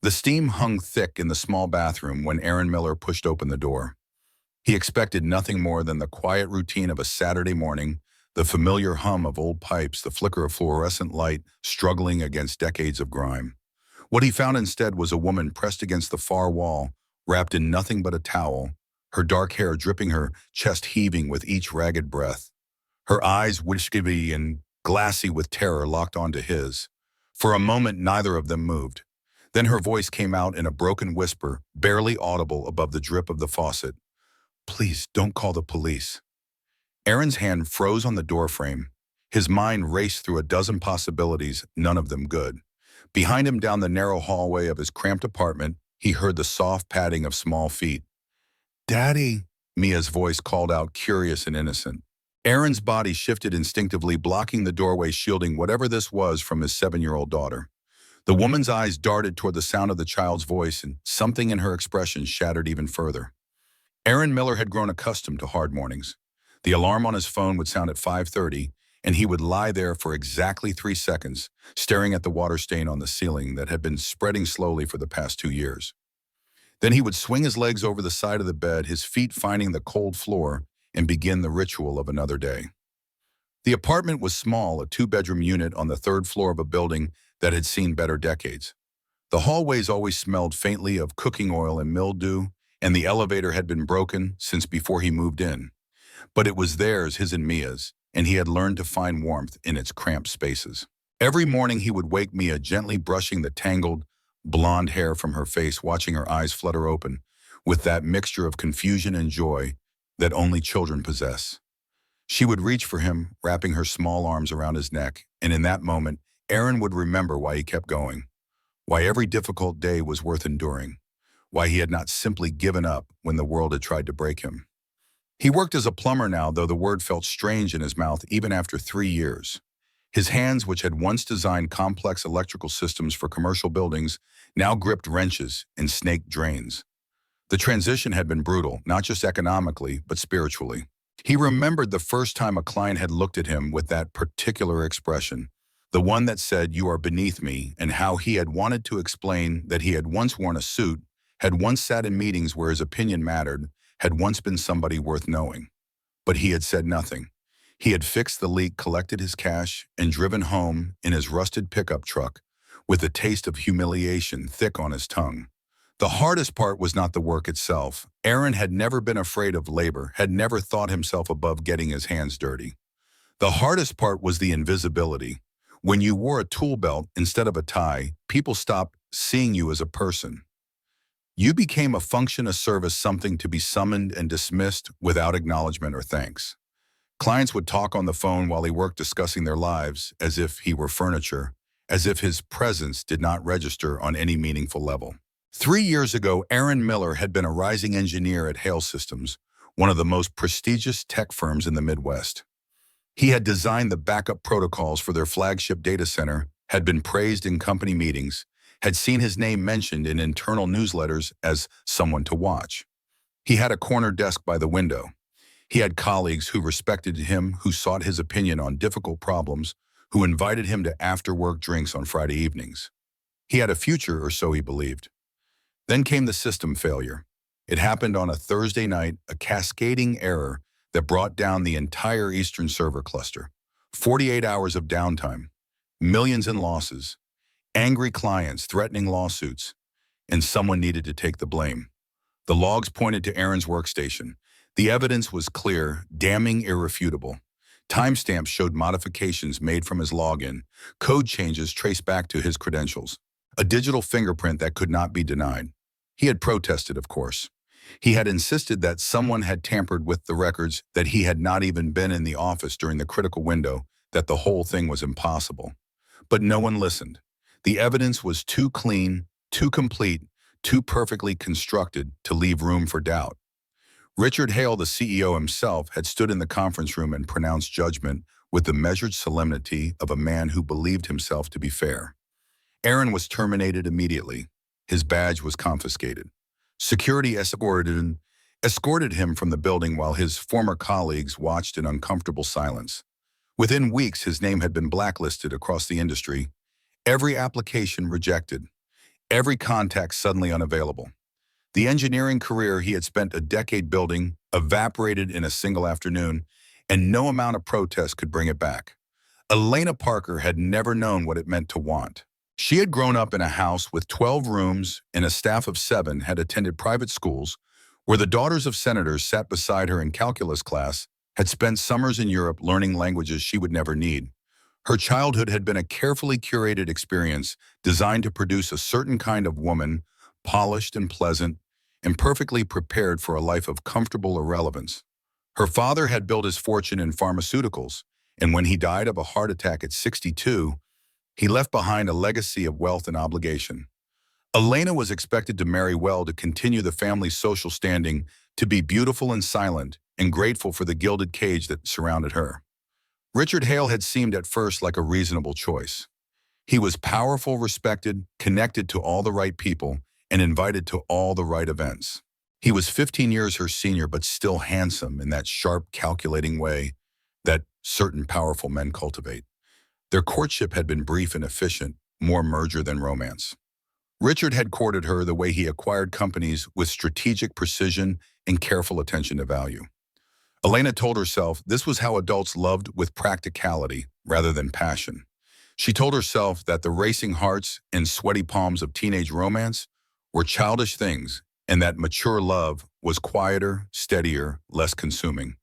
The steam hung thick in the small bathroom when Aaron Miller pushed open the door. He expected nothing more than the quiet routine of a Saturday morning, the familiar hum of old pipes, the flicker of fluorescent light struggling against decades of grime. What he found instead was a woman pressed against the far wall, wrapped in nothing but a towel, her dark hair dripping, her chest heaving with each ragged breath. Her eyes, whisky and glassy with terror, locked onto his. For a moment, neither of them moved. Then her voice came out in a broken whisper, barely audible above the drip of the faucet. "Please, don't call the police." Aaron's hand froze on the doorframe. His mind raced through a dozen possibilities, none of them good. Behind him down the narrow hallway of his cramped apartment, he heard the soft padding of small feet. "Daddy," Mia's voice called out, curious and innocent. Aaron's body shifted instinctively, blocking the doorway, shielding whatever this was from his 7-year-old daughter. The woman's eyes darted toward the sound of the child's voice, and something in her expression shattered even further. Aaron Miller had grown accustomed to hard mornings. The alarm on his phone would sound at 5:30, and he would lie there for exactly 3 seconds, staring at the water stain on the ceiling that had been spreading slowly for the past 2 years. Then he would swing his legs over the side of the bed, his feet finding the cold floor, and begin the ritual of another day. The apartment was small, a 2-bedroom unit on the 3rd floor of a building that had seen better decades. The hallways always smelled faintly of cooking oil and mildew, and the elevator had been broken since before he moved in. But it was theirs, his and Mia's, and he had learned to find warmth in its cramped spaces. Every morning he would wake Mia, gently brushing the tangled, blonde hair from her face, watching her eyes flutter open, with that mixture of confusion and joy that only children possess. She would reach for him, wrapping her small arms around his neck, and in that moment, Aaron would remember why he kept going, why every difficult day was worth enduring, why he had not simply given up when the world had tried to break him. He worked as a plumber now, though the word felt strange in his mouth even after 3 years. His hands, which had once designed complex electrical systems for commercial buildings, now gripped wrenches and snaked drains. The transition had been brutal, not just economically, but spiritually. He remembered the first time a client had looked at him with that particular expression, the one that said, "You are beneath me," and how he had wanted to explain that he had once worn a suit, had once sat in meetings where his opinion mattered, had once been somebody worth knowing. But he had said nothing. He had fixed the leak, collected his cash, and driven home in his rusted pickup truck, with the taste of humiliation thick on his tongue. The hardest part was not the work itself. Aaron had never been afraid of labor, had never thought himself above getting his hands dirty. The hardest part was the invisibility. When you wore a tool belt instead of a tie, people stopped seeing you as a person. You became a function, a service, something to be summoned and dismissed without acknowledgement or thanks. Clients would talk on the phone while he worked, discussing their lives as if he were furniture, as if his presence did not register on any meaningful level. 3 years ago, Aaron Miller had been a rising engineer at Hale Systems, one of the most prestigious tech firms in the Midwest. He had designed the backup protocols for their flagship data center, had been praised in company meetings, had seen his name mentioned in internal newsletters as someone to watch. He had a corner desk by the window. He had colleagues who respected him, who sought his opinion on difficult problems, who invited him to after-work drinks on Friday evenings. He had a future, or so he believed. Then came the system failure. It happened on a Thursday night, a cascading error that brought down the entire Eastern server cluster. 48 hours of downtime, millions in losses, angry clients threatening lawsuits, and someone needed to take the blame. The logs pointed to Aaron's workstation. The evidence was clear, damning, irrefutable. Timestamps showed modifications made from his login, code changes traced back to his credentials, a digital fingerprint that could not be denied. He had protested, of course. He had insisted that someone had tampered with the records, that he had not even been in the office during the critical window, that the whole thing was impossible. But no one listened. The evidence was too clean, too complete, too perfectly constructed to leave room for doubt. Richard Hale, the CEO himself, had stood in the conference room and pronounced judgment with the measured solemnity of a man who believed himself to be fair. Aaron was terminated immediately. His badge was confiscated. Security escorted him from the building while his former colleagues watched in uncomfortable silence. Within weeks, his name had been blacklisted across the industry, every application rejected. Every contact suddenly unavailable. The engineering career he had spent a decade building evaporated in a single afternoon, and no amount of protest could bring it back. Elena Parker had never known what it meant to want. She had grown up in a house with 12 rooms and a staff of 7, had attended private schools, where the daughters of senators sat beside her in calculus class, had spent summers in Europe learning languages she would never need. Her childhood had been a carefully curated experience designed to produce a certain kind of woman, polished and pleasant, and perfectly prepared for a life of comfortable irrelevance. Her father had built his fortune in pharmaceuticals, and when he died of a heart attack at 62, he left behind a legacy of wealth and obligation. Elena was expected to marry well to continue the family's social standing, to be beautiful and silent, and grateful for the gilded cage that surrounded her. Richard Hale had seemed at first like a reasonable choice. He was powerful, respected, connected to all the right people, and invited to all the right events. He was 15 years her senior, but still handsome in that sharp, calculating way that certain powerful men cultivate. Their courtship had been brief and efficient, more merger than romance. Richard had courted her the way he acquired companies, with strategic precision and careful attention to value. Elena told herself this was how adults loved, with practicality rather than passion. She told herself that the racing hearts and sweaty palms of teenage romance were childish things, and that mature love was quieter, steadier, less consuming.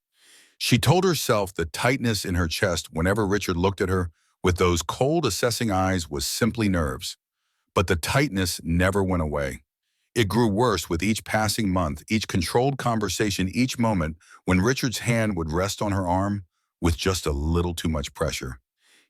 She told herself the tightness in her chest whenever Richard looked at her with those cold, assessing eyes was simply nerves. But the tightness never went away. It grew worse with each passing month, each controlled conversation, each moment when Richard's hand would rest on her arm with just a little too much pressure.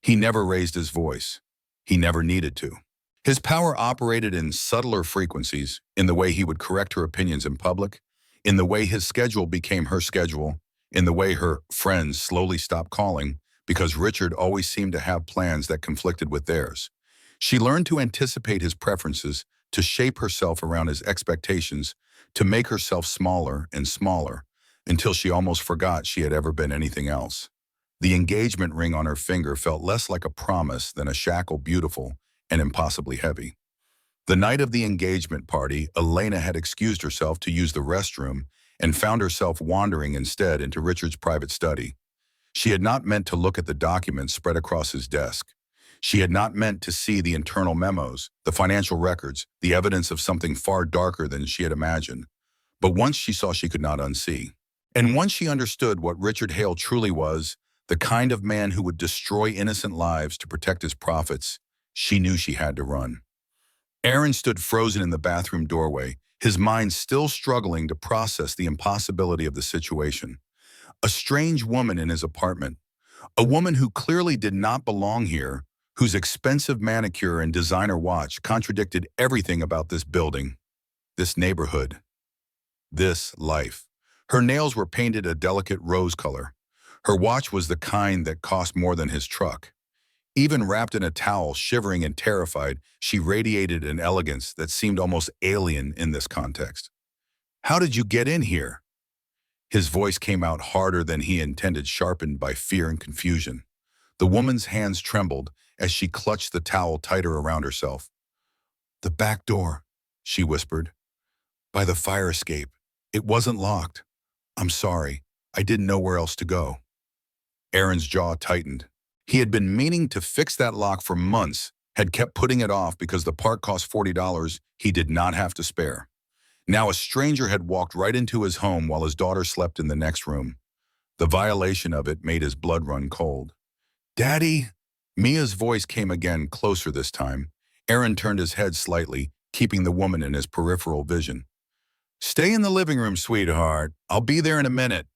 He never raised his voice. He never needed to. His power operated in subtler frequencies, in the way he would correct her opinions in public, in the way his schedule became her schedule, in the way her friends slowly stopped calling, because Richard always seemed to have plans that conflicted with theirs. She learned to anticipate his preferences, to shape herself around his expectations, to make herself smaller and smaller, until she almost forgot she had ever been anything else. The engagement ring on her finger felt less like a promise than a shackle, beautiful and impossibly heavy. The night of the engagement party, Elena had excused herself to use the restroom and found herself wandering instead into Richard's private study. She had not meant to look at the documents spread across his desk. She had not meant to see the internal memos, the financial records, the evidence of something far darker than she had imagined. But once she saw, she could not unsee. And once she understood what Richard Hale truly was, the kind of man who would destroy innocent lives to protect his profits, she knew she had to run. Aaron stood frozen in the bathroom doorway, his mind still struggling to process the impossibility of the situation. A strange woman in his apartment, a woman who clearly did not belong here, whose expensive manicure and designer watch contradicted everything about this building, this neighborhood, this life. Her nails were painted a delicate rose color. Her watch was the kind that cost more than his truck. Even wrapped in a towel, shivering and terrified, she radiated an elegance that seemed almost alien in this context. "How did you get in here?" His voice came out harder than he intended, sharpened by fear and confusion. The woman's hands trembled as she clutched the towel tighter around herself. "The back door," she whispered. "By the fire escape. It wasn't locked. I'm sorry. I didn't know where else to go." Aaron's jaw tightened. He had been meaning to fix that lock for months, had kept putting it off because the part cost $40 he did not have to spare. Now a stranger had walked right into his home while his daughter slept in the next room. The violation of it made his blood run cold. "Daddy?" Mia's voice came again, closer this time. Aaron turned his head slightly, keeping the woman in his peripheral vision. "Stay in the living room, sweetheart. I'll be there in a minute."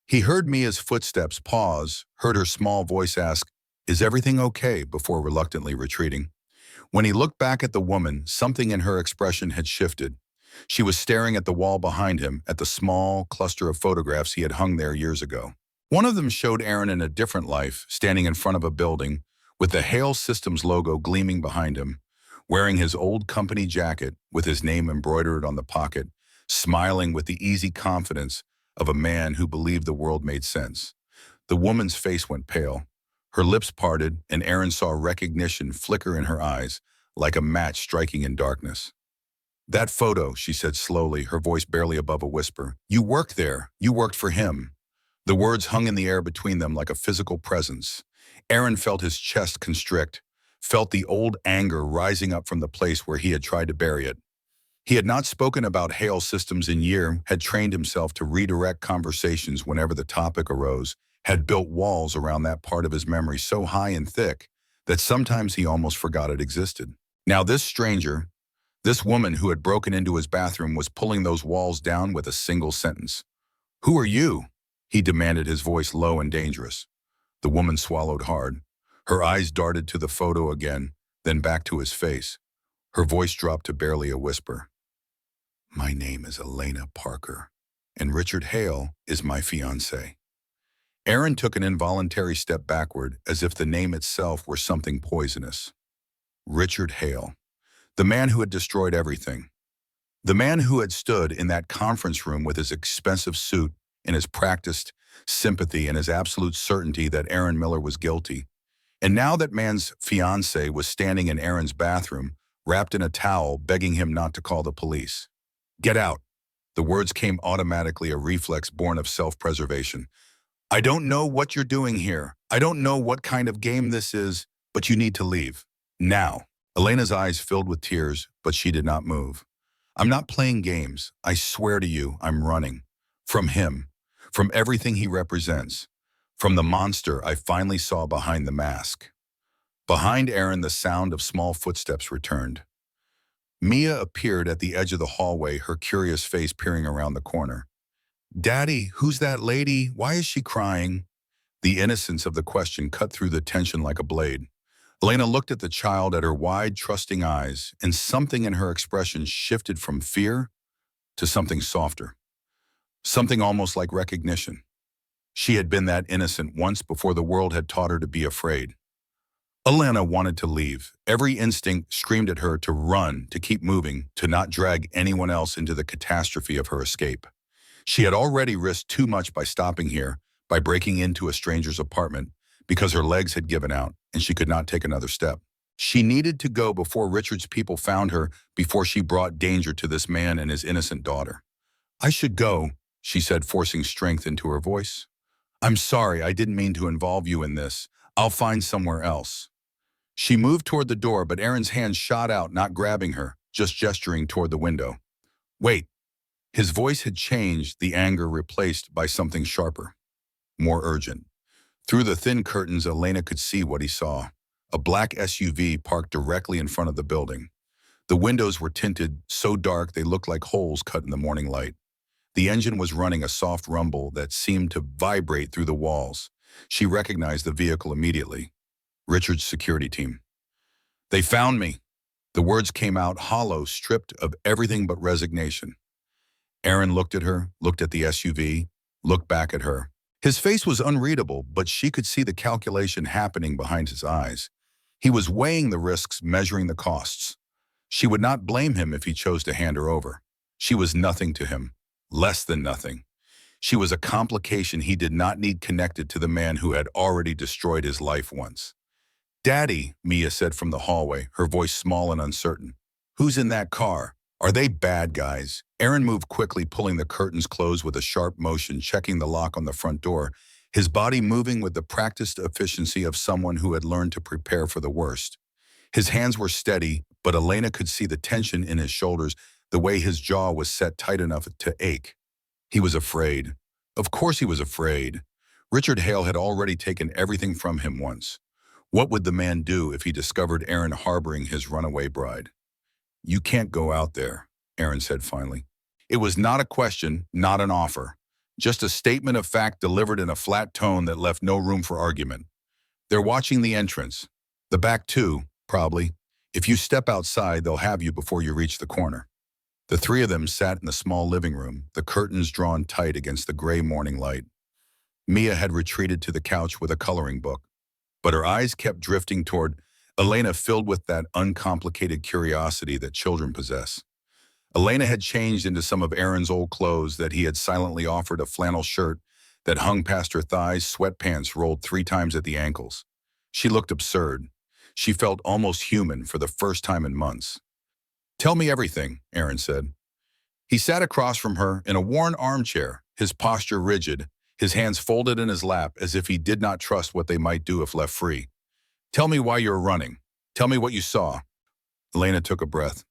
He heard Mia's footsteps pause, heard her small voice ask, "Is everything okay?" before reluctantly retreating. When he looked back at the woman, something in her expression had shifted. She was staring at the wall behind him, at the small cluster of photographs he had hung there years ago. One of them showed Aaron in a different life, standing in front of a building, with the Hale Systems logo gleaming behind him, wearing his old company jacket with his name embroidered on the pocket, smiling with the easy confidence of a man who believed the world made sense. The woman's face went pale. Her lips parted, and Aaron saw recognition flicker in her eyes, like a match striking in darkness. "That photo," she said slowly, her voice barely above a whisper. "You work there. You worked for him." The words hung in the air between them like a physical presence. Aaron felt his chest constrict, felt the old anger rising up from the place where he had tried to bury it. He had not spoken about Hale systems in years, had trained himself to redirect conversations whenever the topic arose, had built walls around that part of his memory so high and thick that sometimes he almost forgot it existed. Now this stranger, this woman who had broken into his bathroom, was pulling those walls down with a single sentence. "Who are you?" he demanded, his voice low and dangerous. The woman swallowed hard. Her eyes darted to the photo again, then back to his face. Her voice dropped to barely a whisper. "My name is Elena Parker, and Richard Hale is my fiancé." Aaron took an involuntary step backward, as if the name itself were something poisonous. Richard Hale, the man who had destroyed everything. The man who had stood in that conference room with his expensive suit and his practiced sympathy and his absolute certainty that Aaron Miller was guilty. And now that man's fiancée was standing in Aaron's bathroom, wrapped in a towel, begging him not to call the police. "Get out." The words came automatically, a reflex born of self-preservation. "I don't know what you're doing here. I don't know what kind of game this is, but you need to leave. Now." Elena's eyes filled with tears, but she did not move. "I'm not playing games. I swear to you, I'm running. From him. From everything he represents. From the monster I finally saw behind the mask." Behind Aaron, the sound of small footsteps returned. Mia appeared at the edge of the hallway, her curious face peering around the corner. "Daddy, who's that lady? Why is she crying?" The innocence of the question cut through the tension like a blade. Elena looked at the child, at her wide, trusting eyes, and something in her expression shifted from fear to something softer. Something almost like recognition. She had been that innocent once before the world had taught her to be afraid. Elena wanted to leave. Every instinct screamed at her to run, to keep moving, to not drag anyone else into the catastrophe of her escape. She had already risked too much by stopping here, by breaking into a stranger's apartment, because her legs had given out and she could not take another step. She needed to go before Richard's people found her, before she brought danger to this man and his innocent daughter. "I should go," she said, forcing strength into her voice. "I'm sorry, I didn't mean to involve you in this. I'll find somewhere else." She moved toward the door, but Aaron's hand shot out, not grabbing her, just gesturing toward the window. "Wait." His voice had changed, the anger replaced by something sharper, more urgent. Through the thin curtains, Elena could see what he saw. A black SUV parked directly in front of the building. The windows were tinted, so dark they looked like holes cut in the morning light. The engine was running a soft rumble that seemed to vibrate through the walls. She recognized the vehicle immediately. Richard's security team. "They found me." The words came out hollow, stripped of everything but resignation. Aaron looked at her, looked at the SUV, looked back at her. His face was unreadable, but she could see the calculation happening behind his eyes. He was weighing the risks, measuring the costs. She would not blame him if he chose to hand her over. She was nothing to him, less than nothing. She was a complication he did not need connected to the man who had already destroyed his life once. "Daddy," Mia said from the hallway, her voice small and uncertain. "Who's in that car? Are they bad guys?" Aaron moved quickly, pulling the curtains closed with a sharp motion, checking the lock on the front door, his body moving with the practiced efficiency of someone who had learned to prepare for the worst. His hands were steady, but Elena could see the tension in his shoulders, the way his jaw was set tight enough to ache. He was afraid. Of course he was afraid. Richard Hale had already taken everything from him once. What would the man do if he discovered Aaron harboring his runaway bride? "You can't go out there," Aaron said finally. It was not a question, not an offer. Just a statement of fact delivered in a flat tone that left no room for argument. "They're watching the entrance. The back too, probably. If you step outside, they'll have you before you reach the corner." The three of them sat in the small living room, the curtains drawn tight against the gray morning light. Mia had retreated to the couch with a coloring book, but her eyes kept drifting toward Elena, filled with that uncomplicated curiosity that children possess. Elena had changed into some of Aaron's old clothes that he had silently offered, a flannel shirt that hung past her thighs, sweatpants rolled 3 times at the ankles. She looked absurd. She felt almost human for the first time in months. "Tell me everything," Aaron said. He sat across from her in a worn armchair, his posture rigid, his hands folded in his lap as if he did not trust what they might do if left free. "Tell me why you're running. Tell me what you saw." Elena took a breath.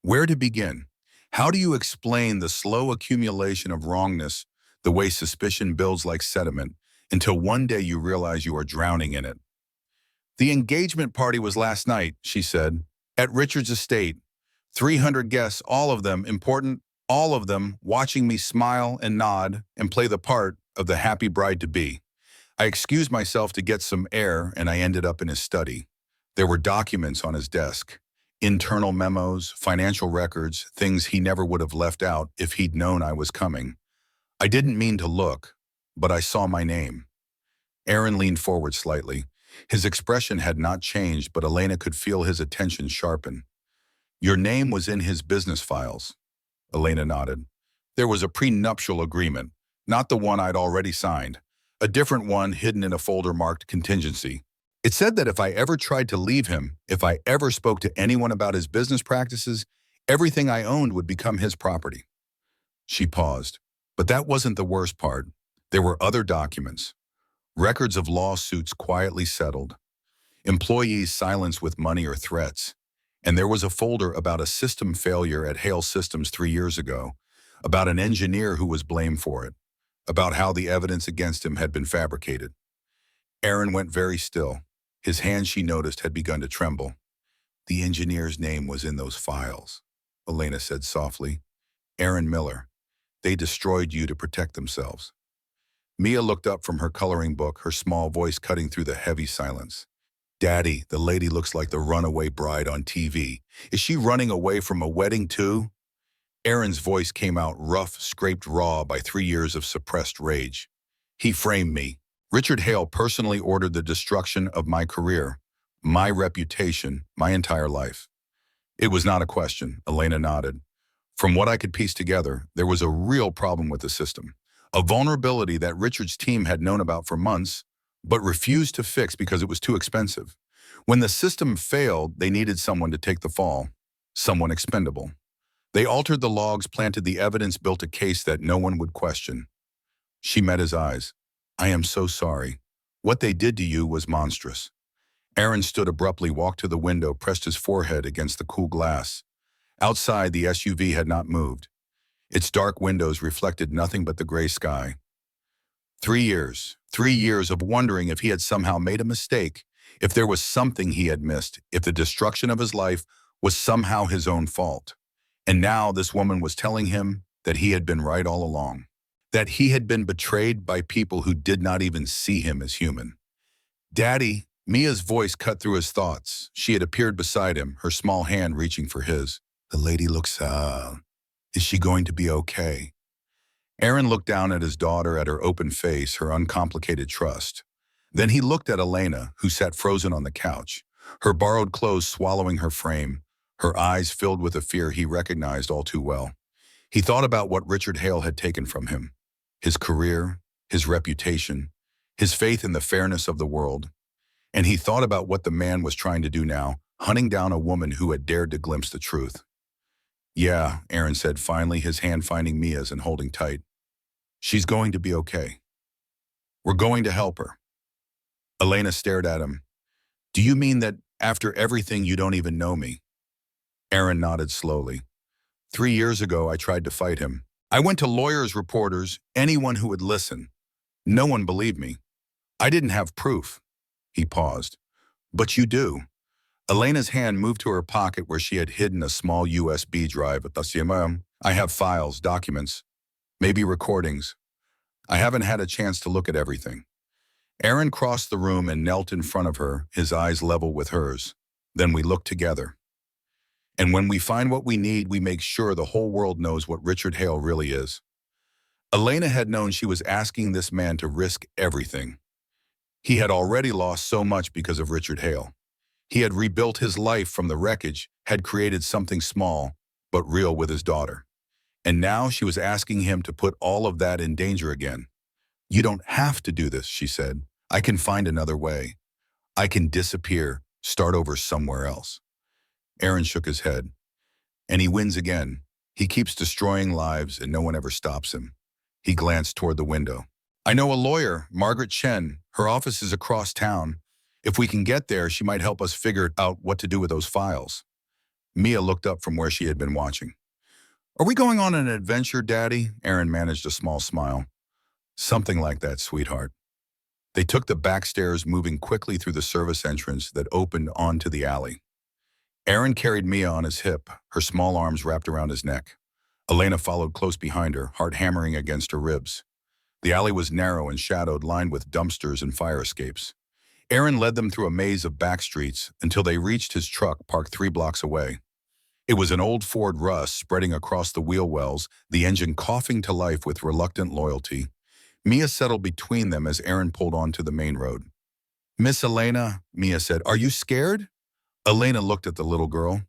Where to begin? How do you explain the slow accumulation of wrongness, the way suspicion builds like sediment, until one day you realize you are drowning in it? "The engagement party was last night," she said, "at Richard's estate. 300 guests, all of them important, all of them watching me smile and nod and play the part of the happy bride-to-be. I excused myself to get some air, and I ended up in his study. There were documents on his desk, internal memos, financial records, things he never would have left out if he'd known I was coming. I didn't mean to look, but I saw my name." Aaron leaned forward slightly. His expression had not changed, but Elena could feel his attention sharpen. "Your name was in his business files." Elena nodded. "There was a prenuptial agreement, not the one I'd already signed, a different one hidden in a folder marked contingency. It said that if I ever tried to leave him, if I ever spoke to anyone about his business practices, everything I owned would become his property." She paused. But that wasn't the worst part. There were other documents. Records of lawsuits quietly settled. Employees silenced with money or threats. And there was a folder about a system failure at Hale Systems 3 years ago, about an engineer who was blamed for it, about how the evidence against him had been fabricated. Aaron went very still. His hand, she noticed, had begun to tremble. "The engineer's name was in those files," Elena said softly. "Aaron Miller. They destroyed you to protect themselves." Mia looked up from her coloring book, her small voice cutting through the heavy silence. "Daddy, the lady looks like the runaway bride on TV. Is she running away from a wedding too?" Aaron's voice came out rough, scraped raw by 3 years of suppressed rage. "He framed me. Richard Hale personally ordered the destruction of my career, my reputation, my entire life." "It was not a question," Elena nodded. "From what I could piece together, there was a real problem with the system. A vulnerability that Richard's team had known about for months, but refused to fix because it was too expensive. When the system failed, they needed someone to take the fall, someone expendable. They altered the logs, planted the evidence, built a case that no one would question." She met his eyes. "I am so sorry. What they did to you was monstrous." Aaron stood abruptly, walked to the window, pressed his forehead against the cool glass. Outside, the SUV had not moved. Its dark windows reflected nothing but the gray sky. 3 years of wondering if he had somehow made a mistake, if there was something he had missed, if the destruction of his life was somehow his own fault. And now this woman was telling him that he had been right all along, that he had been betrayed by people who did not even see him as human. "Daddy," Mia's voice cut through his thoughts. She had appeared beside him, her small hand reaching for his. "The lady looks, is she going to be okay?" Aaron looked down at his daughter, at her open face, her uncomplicated trust. Then he looked at Elena, who sat frozen on the couch, her borrowed clothes swallowing her frame, her eyes filled with a fear he recognized all too well. He thought about what Richard Hale had taken from him, his career, his reputation, his faith in the fairness of the world. And he thought about what the man was trying to do now, hunting down a woman who had dared to glimpse the truth. "Yeah," Aaron said finally, his hand finding Mia's and holding tight. "She's going to be okay. We're going to help her." Elena stared at him. "Do you mean that after everything you don't even know me?" Aaron nodded slowly. 3 years ago, I tried to fight him. I went to lawyers, reporters, anyone who would listen. No one believed me. I didn't have proof." He paused. "But you do." Elena's hand moved to her pocket where she had hidden a small USB drive. "I have files, documents, maybe recordings. I haven't had a chance to look at everything." Aaron crossed the room and knelt in front of her, his eyes level with hers. "Then we look together. And when we find what we need, we make sure the whole world knows what Richard Hale really is." Elena had known she was asking this man to risk everything. He had already lost so much because of Richard Hale. He had rebuilt his life from the wreckage, had created something small, but real with his daughter. And now she was asking him to put all of that in danger again. "You don't have to do this," she said. "I can find another way. I can disappear, Start over somewhere else. Aaron shook his head. And he wins again. He keeps destroying lives and no one ever stops him. He glanced toward the window. I know a lawyer, Margaret Chen. Her office is across town. If we can get there, she might help us figure out what to do with those files. Mia looked up from where she had been watching. Are we going on an adventure, Daddy? Aaron managed a small smile. Something like that, sweetheart. They took the back stairs, moving quickly through the service entrance that opened onto the alley. Aaron carried Mia on his hip, her small arms wrapped around his neck. Elena followed close behind her, heart hammering against her ribs. The alley was narrow and shadowed, lined with dumpsters and fire escapes. Aaron led them through a maze of back streets until they reached his truck parked 3 blocks away. It was an old Ford Rust spreading across the wheel wells, the engine coughing to life with reluctant loyalty. Mia settled between them as Aaron pulled onto the main road. Miss Elena, Mia said, are you scared? Elena looked at the little girl.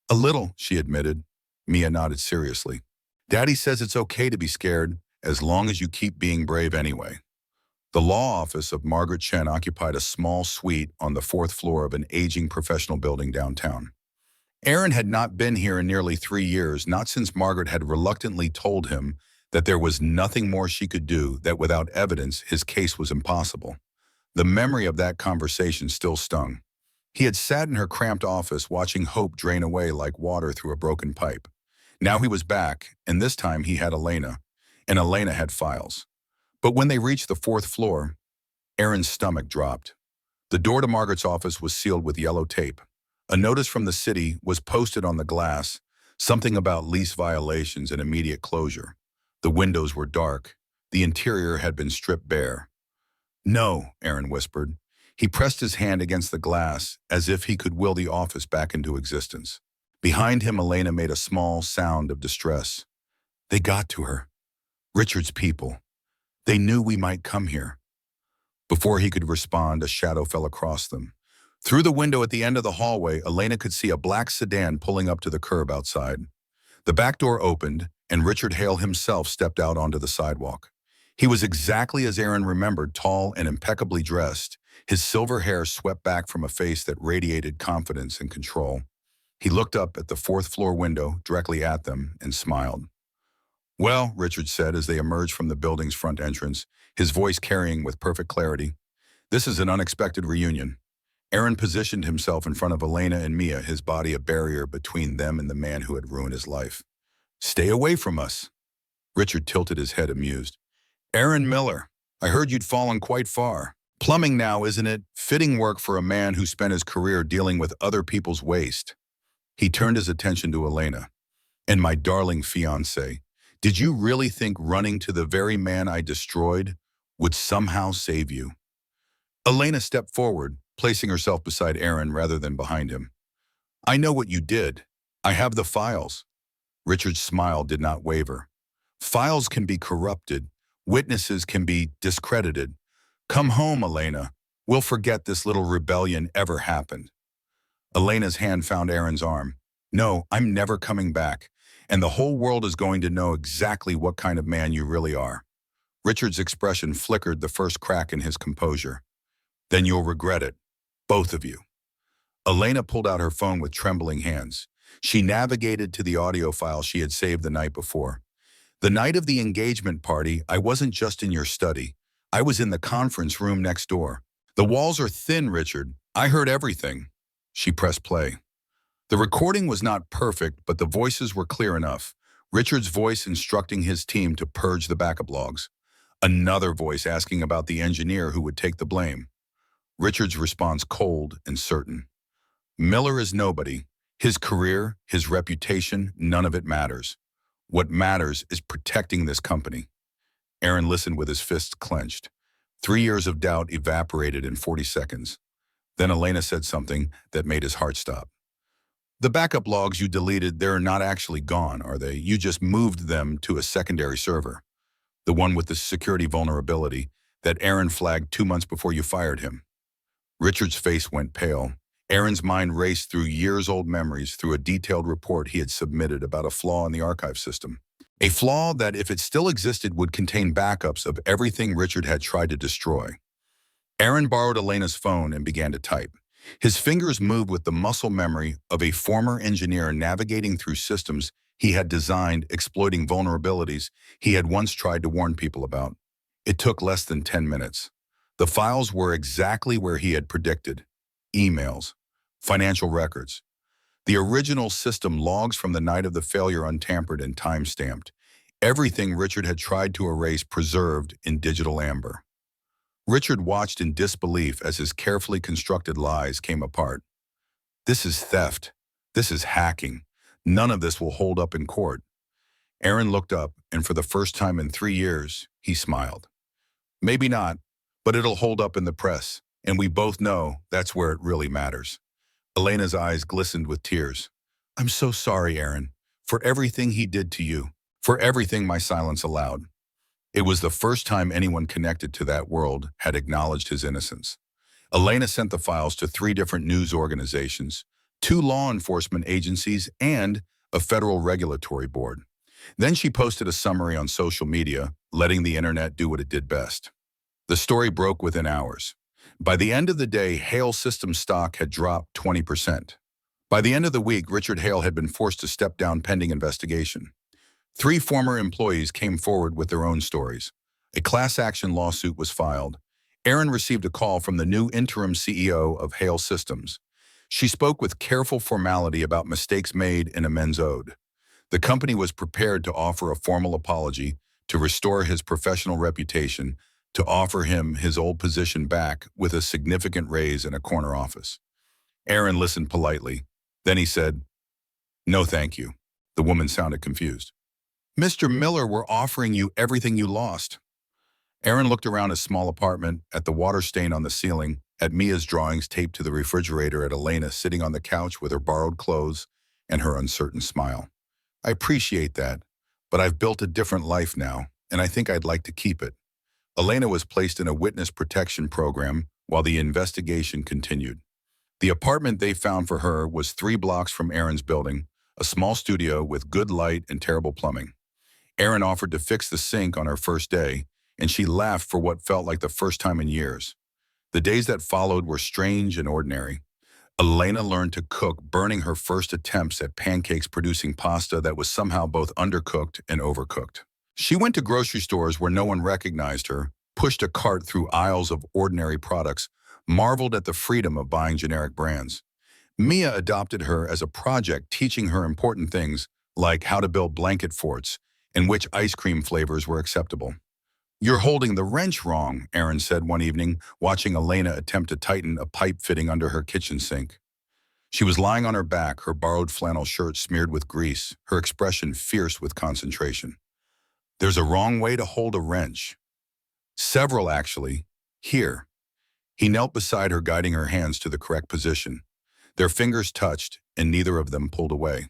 A little, she admitted. Mia nodded seriously. Daddy says it's okay to be scared, as long as you keep being brave anyway. The law office of Margaret Chen occupied a small suite on the 4th floor of an aging professional building downtown. Aaron had not been here in nearly 3 years, not since Margaret had reluctantly told him that there was nothing more she could do, that without evidence, his case was impossible. The memory of that conversation still stung. He had sat in her cramped office watching hope drain away like water through a broken pipe. Now he was back, and this time he had Elena, and Elena had files. But when they reached the 4th floor, Aaron's stomach dropped. The door to Margaret's office was sealed with yellow tape. A notice from the city was posted on the glass, something about lease violations and immediate closure. The windows were dark. The interior had been stripped bare. No, Aaron whispered. He pressed his hand against the glass as if he could will the office back into existence. Behind him, Elena made a small sound of distress. They got to her. Richard's people. They knew we might come here. Before he could respond, a shadow fell across them. Through the window at the end of the hallway, Elena could see a black sedan pulling up to the curb outside. The back door opened, and Richard Hale himself stepped out onto the sidewalk. He was exactly as Aaron remembered, tall and impeccably dressed, his silver hair swept back from a face that radiated confidence and control. He looked up at the 4th floor window directly at them and smiled. Well, Richard said as they emerged from the building's front entrance, his voice carrying with perfect clarity, this is an unexpected reunion. Aaron positioned himself in front of Elena and Mia, his body a barrier between them and the man who had ruined his life. Stay away from us. Richard tilted his head, amused. Aaron Miller, I heard you'd fallen quite far. Plumbing now, isn't it? Fitting work for a man who spent his career dealing with other people's waste. He turned his attention to Elena. And my darling fiancé, did you really think running to the very man I destroyed would somehow save you? Elena stepped forward, placing herself beside Aaron rather than behind him. I know what you did. I have the files. Richard's smile did not waver. Files can be corrupted. Witnesses can be discredited. Come home, Elena. We'll forget this little rebellion ever happened. Elena's hand found Aaron's arm. No, I'm never coming back, and the whole world is going to know exactly what kind of man you really are. Richard's expression flickered the first crack in his composure. Then you'll regret it, both of you. Elena pulled out her phone with trembling hands. She navigated to the audio file she had saved the night before. The night of the engagement party, I wasn't just in your study. I was in the conference room next door. The walls are thin, Richard. I heard everything. She pressed play. The recording was not perfect, but the voices were clear enough. Richard's voice instructing his team to purge the backup logs. Another voice asking about the engineer who would take the blame. Richard's response cold and certain. Miller is nobody. His career, his reputation, none of it matters. What matters is protecting this company. Aaron listened with his fists clenched. 3 years of doubt evaporated in 40 seconds. Then Elena said something that made his heart stop. The backup logs you deleted, they're not actually gone, are they? You just moved them to a secondary server. The one with the security vulnerability that Aaron flagged 2 months before you fired him. Richard's face went pale. Aaron's mind raced through years-old memories through a detailed report he had submitted about a flaw in the archive system. A flaw that, if it still existed, would contain backups of everything Richard had tried to destroy. Aaron borrowed Elena's phone and began to type. His fingers moved with the muscle memory of a former engineer navigating through systems he had designed, exploiting vulnerabilities he had once tried to warn people about. It took less than 10 minutes. The files were exactly where he had predicted. Emails, financial records. The original system logs from the night of the failure untampered and time-stamped. Everything Richard had tried to erase preserved in digital amber. Richard watched in disbelief as his carefully constructed lies came apart. This is theft. This is hacking. None of this will hold up in court. Aaron looked up, and for the first time in 3 years, he smiled. Maybe not, but it'll hold up in the press, and we both know that's where it really matters. Elena's eyes glistened with tears. I'm so sorry, Aaron, for everything he did to you, for everything my silence allowed. It was the first time anyone connected to that world had acknowledged his innocence. Elena sent the files to 3 different news organizations, 2 law enforcement agencies, and a federal regulatory board. Then she posted a summary on social media, letting the internet do what it did best. The story broke within hours. By the end of the day, Hale Systems stock had dropped 20%. By the end of the week, Richard Hale had been forced to step down pending investigation. 3 former employees came forward with their own stories. A class action lawsuit was filed. Aaron received a call from the new interim CEO of Hale Systems. She spoke with careful formality about mistakes made and amends owed. The company was prepared to offer a formal apology, to restore his professional reputation, to offer him his old position back with a significant raise in a corner office. Aaron listened politely. Then he said, "No, thank you." The woman sounded confused. "Mr. Miller, we're offering you everything you lost." Aaron looked around his small apartment, at the water stain on the ceiling, at Mia's drawings taped to the refrigerator, at Elena sitting on the couch with her borrowed clothes and her uncertain smile. "I appreciate that, but I've built a different life now, and I think I'd like to keep it." Elena was placed in a witness protection program while the investigation continued. The apartment they found for her was 3 blocks from Aaron's building, a small studio with good light and terrible plumbing. Aaron offered to fix the sink on her first day, and she laughed for what felt like the first time in years. The days that followed were strange and ordinary. Elena learned to cook, burning her first attempts at pancakes, producing pasta that was somehow both undercooked and overcooked. She went to grocery stores where no one recognized her, pushed a cart through aisles of ordinary products, marveled at the freedom of buying generic brands. Mia adopted her as a project, teaching her important things like how to build blanket forts and which ice cream flavors were acceptable. "You're holding the wrench wrong," Aaron said one evening, watching Elena attempt to tighten a pipe fitting under her kitchen sink. She was lying on her back, her borrowed flannel shirt smeared with grease, her expression fierce with concentration. "There's a wrong way to hold a wrench." "Several, actually. Here." He knelt beside her, guiding her hands to the correct position. Their fingers touched, and neither of them pulled away.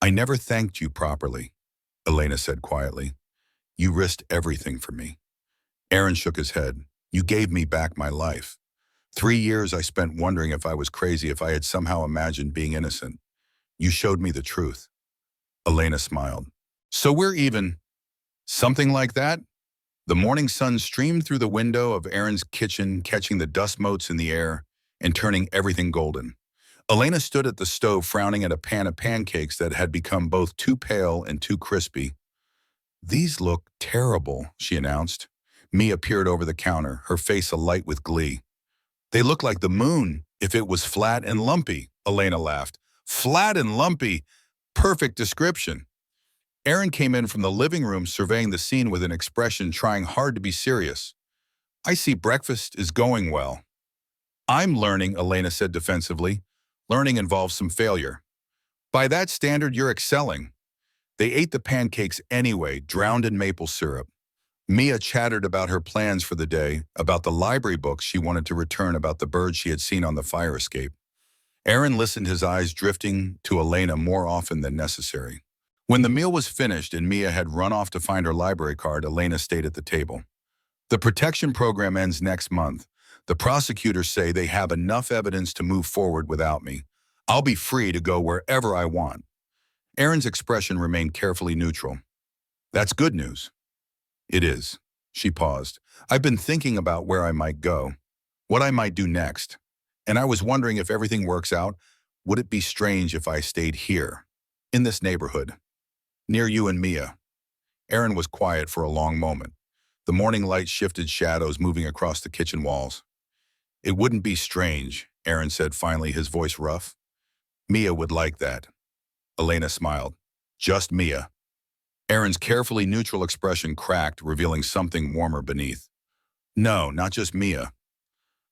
"I never thanked you properly," Elena said quietly. "You risked everything for me." Aaron shook his head. "You gave me back my life. 3 years I spent wondering if I was crazy, if I had somehow imagined being innocent. You showed me the truth." Elena smiled. "So we're even." "Something like that." The morning sun streamed through the window of Aaron's kitchen, catching the dust motes in the air and turning everything golden. Elena stood at the stove, frowning at a pan of pancakes that had become both too pale and too crispy. "These look terrible," she announced. Mia peered over the counter, her face alight with glee. "They look like the moon, if it was flat and lumpy," Elena laughed. "Flat and lumpy! Perfect description." Aaron came in from the living room, surveying the scene with an expression trying hard to be serious. "I see breakfast is going well." "I'm learning," Elena said defensively. "Learning involves some failure." "By that standard, you're excelling." They ate the pancakes anyway, drowned in maple syrup. Mia chattered about her plans for the day, about the library books she wanted to return, about the birds she had seen on the fire escape. Aaron listened, his eyes drifting to Elena more often than necessary. When the meal was finished and Mia had run off to find her library card, Elena stayed at the table. "The protection program ends next month. The prosecutors say they have enough evidence to move forward without me. I'll be free to go wherever I want." Aaron's expression remained carefully neutral. "That's good news." "It is." She paused. "I've been thinking about where I might go, what I might do next." And I was wondering if everything works out, would it be strange if I stayed here, in this neighborhood, near you and Mia? Aaron was quiet for a long moment. The morning light shifted shadows moving across the kitchen walls. It wouldn't be strange, Aaron said finally, his voice rough. Mia would like that. Elena smiled. Just Mia. Aaron's carefully neutral expression cracked, revealing something warmer beneath. No, not just Mia.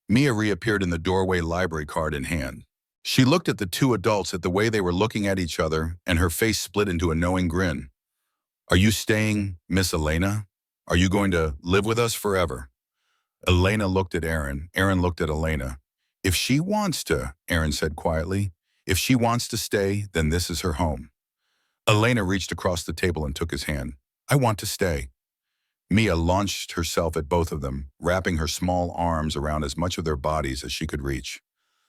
Mia reappeared in the doorway, library card in hand. She looked at the two adults at the way they were looking at each other, and her face split into a knowing grin. Are you staying, Miss Elena? Are you going to live with us forever? Elena looked at Aaron. Aaron looked at Elena. If she wants to, Aaron said quietly. If she wants to stay, then this is her home. Elena reached across the table and took his hand. I want to stay. Mia launched herself at both of them, wrapping her small arms around as much of their bodies as she could reach.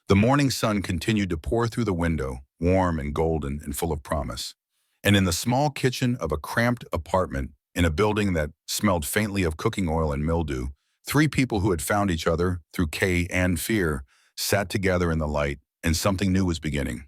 The morning sun continued to pour through the window, warm and golden and full of promise. And in the small kitchen of a cramped apartment, in a building that smelled faintly of cooking oil and mildew, three people who had found each other through K and fear sat together in the light, and something new was beginning.